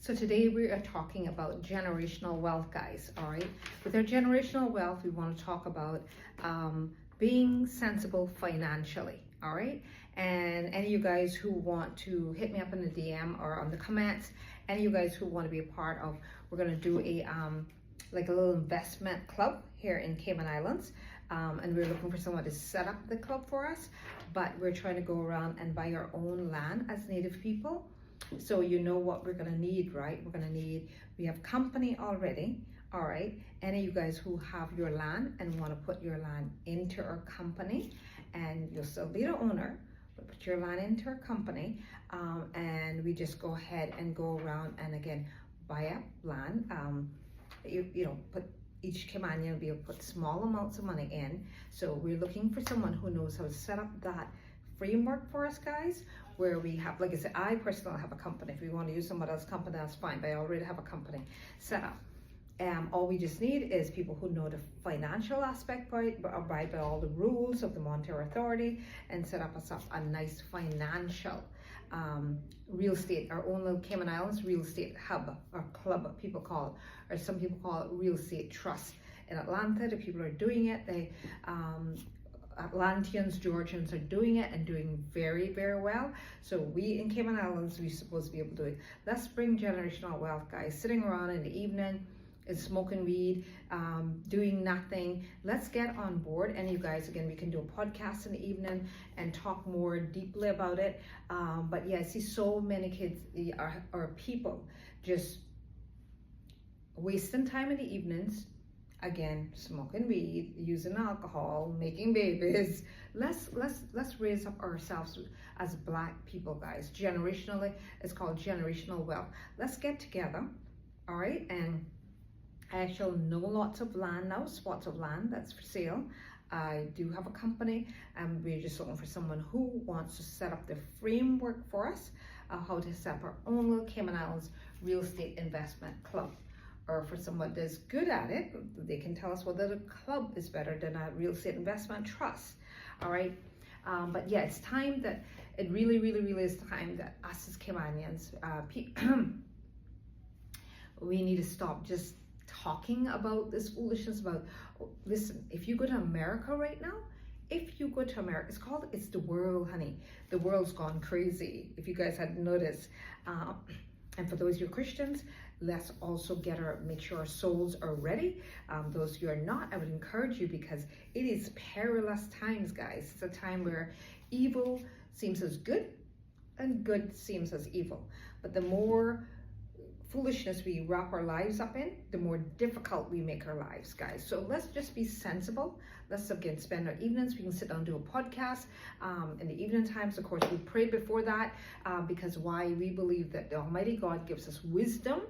So today we are talking about generational wealth, guys. All right. With our generational wealth, we want to talk about being sensible financially. All right. And any of you guys who want to hit me up in the DM or on the comments, any of you guys who want to be a part of, we're going to do a like a little investment club here in Cayman Islands. And we're looking for someone to set up the club for us, but we're trying to go around and buy our own land as Native people. So you know what we're gonna need, right? We have company already, all right? Any of you guys who have your land and wanna put your land into our company, and you'll still be the owner, but put your land into our company, and we just go ahead and go around and again, buy up land. You know, put each Caymanian will be able to put small amounts of money in. So we're looking for someone who knows how to set up that framework for us, guys, where we have, like I said, I personally have a company. If we want to use somebody else's company, that's fine, but I already have a company set up. All we just need is people who know the financial aspect, abide by all the rules of the Monetary Authority, and set up a nice financial real estate, our own little Cayman Islands real estate hub or club, people call it, or some people call it real estate trust. In Atlanta, the people are doing it. They Atlanteans, Georgians are doing it and doing very, very well. So we in Cayman Islands, we're supposed to be able to do it. Let's bring generational wealth, guys. Sitting around in the evening and smoking weed, doing nothing. Let's get on board. And you guys, again, we can do a podcast in the evening and talk more deeply about it. But yeah, I see so many kids or people just wasting time in the evenings. Again, smoking weed, using alcohol, making babies. Let's raise up ourselves as Black people, guys. Generationally, it's called generational wealth. Let's get together, all right? And I actually know lots of land now, spots of land that's for sale. I do have a company, and we're just looking for someone who wants to set up the framework for us, how to set up our own little Cayman Islands real estate investment club. Or for someone that's good at it, they can tell us whether the club is better than a real estate investment trust. All right. But yeah, it's time that it really is time that us as Caymanians, we need to stop just talking about this foolishness about, listen, if you go to America right now, it's the world, honey. The world's gone crazy, if you guys had noticed. And for those of you Christians, let's also make sure our souls are ready. Those of you are not, I would encourage you, because it is perilous times, guys. It's a time where evil seems as good and good seems as evil. But the more foolishness we wrap our lives up in, the more difficult we make our lives, guys. So let's just be sensible. Let's again spend our evenings. We can sit down and do a podcast in the evening times. Of course, we pray before that because why? We believe that the Almighty God gives us wisdom,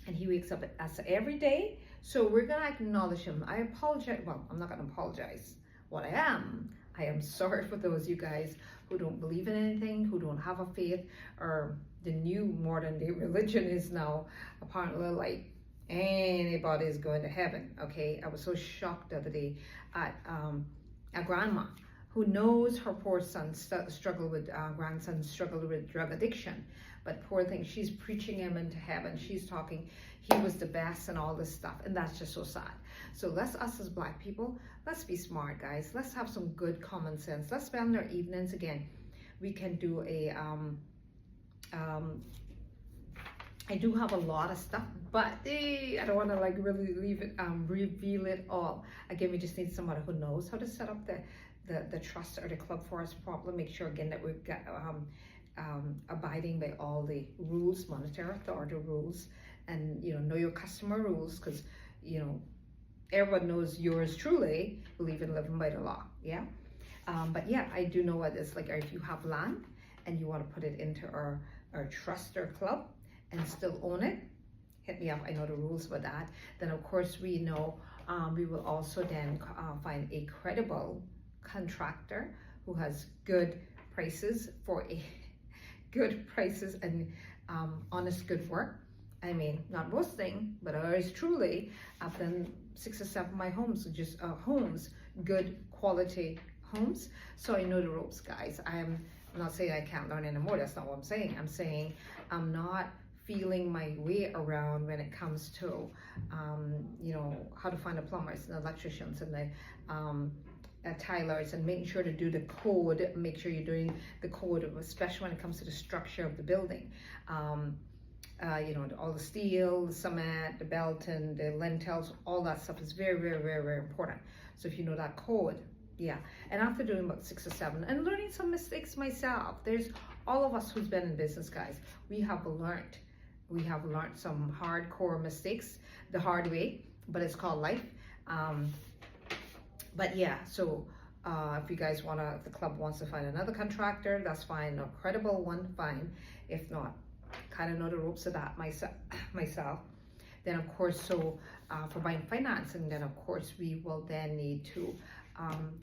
and He wakes up us every day. So we're gonna acknowledge Him. I apologize. Well, I'm not gonna apologize. What I am sorry for those of you guys who don't believe in anything, who don't have a faith, or the new modern day religion is now apparently like anybody's going to heaven. Okay, I was so shocked the other day at a grandma who knows her poor son grandson struggled with drug addiction, but poor thing, she's preaching him into heaven. She's talking, he was the best and all this stuff, and that's just so sad. So us as Black people, let's be smart, guys. Let's have some good common sense. Let's spend our evenings, again, we can do a I do have a lot of stuff, but I don't want to like really reveal it all. Again, we just need somebody who knows how to set up the trust or the club for us properly. Make sure again that we've got abiding by all the rules, Monetary Authority rules, and know your customer rules, because everyone knows yours truly believe in living by the law. Yeah. But yeah, I do know what it's like. If you have land and you want to put it into our trust or club and still own it, hit me up. I know the rules for that. Then of course we know we will also then find a credible contractor who has good prices and honest good work. I mean, not boasting, but ours truly. I've done 6 or 7 of my homes, just good quality homes. So I know the ropes, guys. I'm not saying I can't learn anymore. That's not what I'm saying. I'm saying I'm not feeling my way around when it comes to, you know, how to find the plumbers and the electricians and the tilers, and making sure to do the code, make sure you're doing the code, especially when it comes to the structure of the building. You know, all the steel, the cement, the belt and the lintels, all that stuff is very, very, very, very important. So if you know that code, yeah. And after doing about 6 or 7 and learning some mistakes myself, there's all of us who's been in business, guys, we have learned some hardcore mistakes the hard way, but it's called life. But yeah, so if you guys if the club wants to find another contractor, that's fine, a credible one, fine. If not, kind of know the ropes of that myself. Then of course, so for buying financing, then of course we will then need to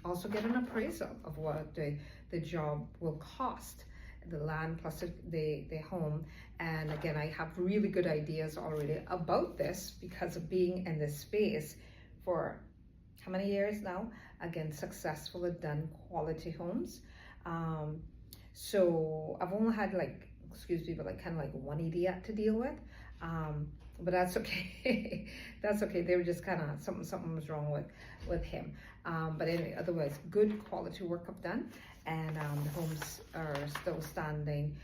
also get an appraisal of what the job will cost, the land plus the home. And again, I have really good ideas already about this because of being in this space for how many years now? Again, successfully done quality homes. So I've only had like, excuse me, but like kind of like one idiot to deal with. But that's okay. That's okay. They were just kind of something was wrong with him. But anyway, otherwise, good quality work I've done, and the homes are still standing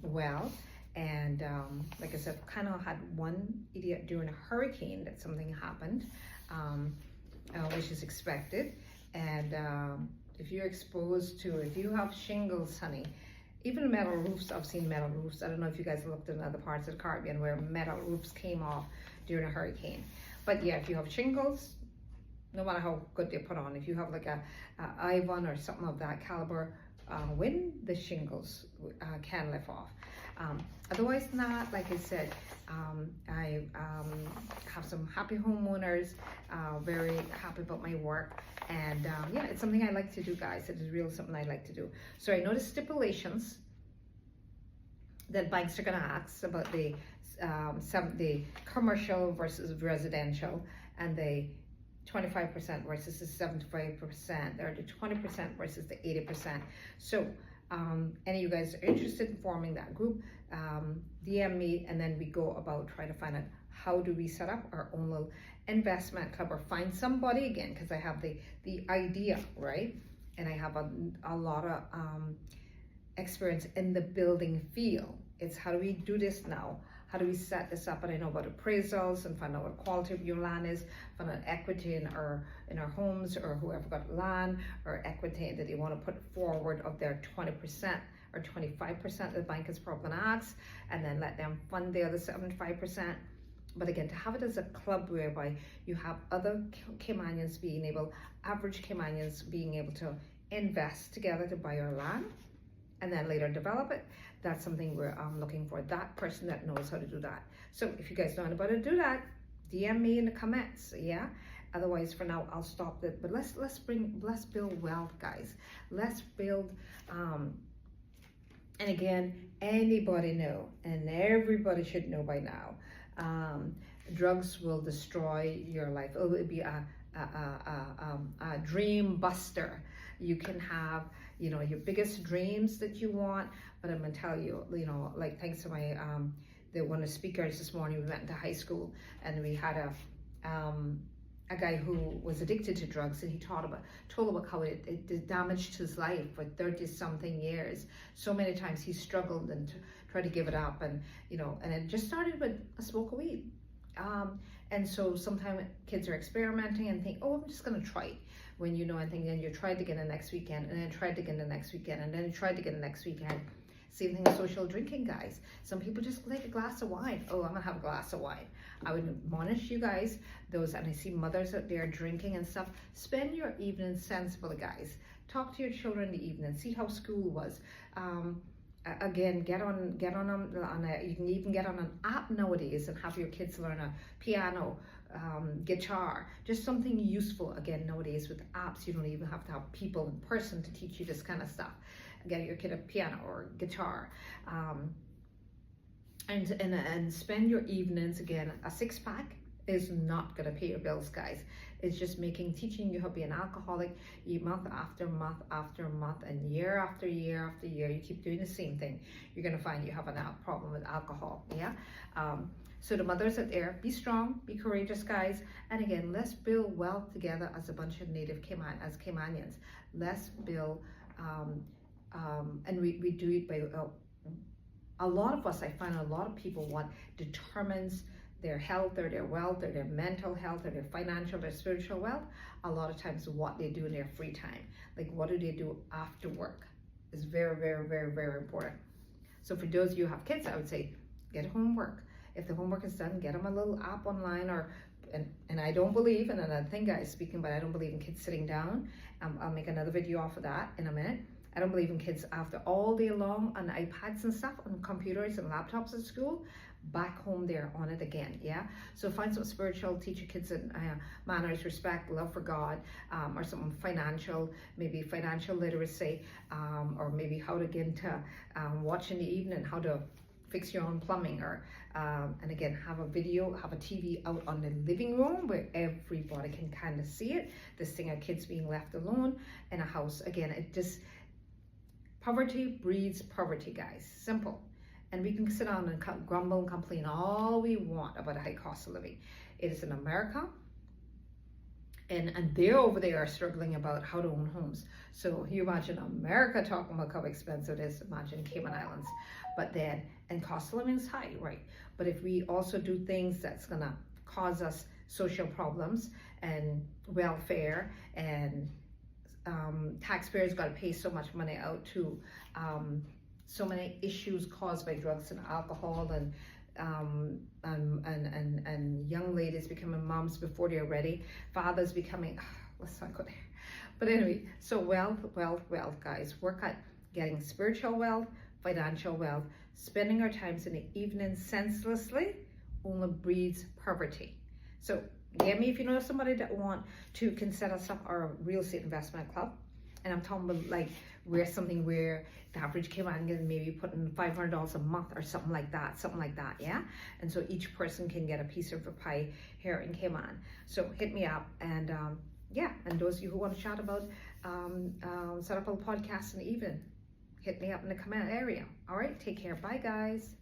well. And like I said, kind of had one idiot during a hurricane that something happened, which is expected. And if you're exposed to, if you have shingles, honey, even metal roofs, I've seen metal roofs. I don't know if you guys looked in other parts of the Caribbean where metal roofs came off during a hurricane. But yeah, if you have shingles, no matter how good they put on, if you have like a I-1 or something of that caliber, wind, the shingles can lift off. Otherwise not, like I said, I have some happy homeowners, very happy about my work. And yeah, it's something I like to do, guys. It is really something I like to do. So I know the stipulations that banks are going to ask about the commercial versus residential, and the 25% versus the 75%, or the 20% versus the 80%. So any of you guys are interested in forming that group, DM me, and then we go about trying to find out how do we set up our own little investment club, or find somebody, again, because I have the idea, right? And I have a lot of experience in the building field. It's how do we do this now? How do we set this up? And I know about appraisals and find out what quality of your land is, find out equity in our homes, or whoever got land, or equity that they want to put forward of their 20% or 25% the bank is probably going to ask, and then let them fund the other 75%. But again, to have it as a club whereby you have other Caymanians being able, average Caymanians being able to invest together to buy our land and then later develop it, that's something we're looking for, that person that knows how to do that. So if you guys know anybody to do that, DM me in the comments, yeah? Otherwise, for now, I'll stop it. But let's build wealth, guys. Let's build, and again, anybody know, and everybody should know by now, drugs will destroy your life. It will be a dream buster. You can have, you know, your biggest dreams that you want, but I'm gonna tell you, you know, like thanks to my one of the speakers this morning, we went into high school and we had a guy who was addicted to drugs, and he told about how it damaged his life for 30-something years. So many times he struggled and tried to give it up, and you know, and it just started with a smoke of weed. And so sometimes kids are experimenting and think, oh, I'm just gonna try it. When you know, I think then you tried again the next weekend, and then tried again the next weekend, and then you tried again the next weekend. Same thing with social drinking, guys. Some people just like a glass of wine. Oh, I'm gonna have a glass of wine. I would admonish you guys, those, and I see mothers out there drinking and stuff, spend your evening sensibly, guys. Talk to your children in the evening, see how school was. Again, get on you can even get on an app nowadays and have your kids learn a piano, guitar, just something useful. Again, nowadays with apps, you don't even have to have people in person to teach you this kind of stuff. Get your kid a piano or guitar, and spend your evenings, again, a 6-pack is not going to pay your bills, guys. It's just teaching you how to be an alcoholic. You month after month after month and year after year after year, you keep doing the same thing, you're going to find you have a problem with alcohol. Yeah. So the mothers out there, be strong, be courageous, guys. And again, let's build wealth together as a bunch of native as Caymanians. Let's build, and we do it by, a lot of us, I find a lot of people determines their health or their wealth or their mental health or their financial, their spiritual wealth, a lot of times what they do in their free time. Like, what do they do after work is very, very, very, very important. So for those of you who have kids, I would say, get homework. If the homework is done, get them a little app online, and I don't believe, and another thing, guys, speaking, but I don't believe in kids sitting down. I'll make another video off of that in a minute. I don't believe in kids after all day long on iPads and stuff, on computers and laptops at school, back home there on it again. Yeah. So find some spiritual, teach your kids in manners, respect, love for God, or something financial, maybe financial literacy, or maybe how to get into watch in the evening, how to fix your own plumbing, or and again, have a TV out on the living room where everybody can kind of see it. This thing of kids being left alone in a house. Again, poverty breeds poverty, guys. Simple. And we can sit down and grumble and complain all we want about a high cost of living. It is in America, and they're over there struggling about how to own homes. So you imagine America talking about how expensive it is. Imagine Cayman Islands. But then, and cost of living is high, right? But if we also do things that's gonna cause us social problems and welfare, and taxpayers got to pay so much money out to so many issues caused by drugs and alcohol, and young ladies becoming moms before they're ready, fathers becoming, let's not go there. But anyway, so wealth, guys. Work at getting spiritual wealth, financial wealth. Spending our times in the evening senselessly only breeds poverty. So get me if you know somebody that can set us up our real estate investment club. And I'm talking about like where the average Caymanian maybe put in $500 a month or something like that, yeah? And so each person can get a piece of the pie here in Cayman. So hit me up, and yeah, and those of you who want to chat about set up a podcast in the evening, hit me up in the comment area. All right, take care. Bye, guys.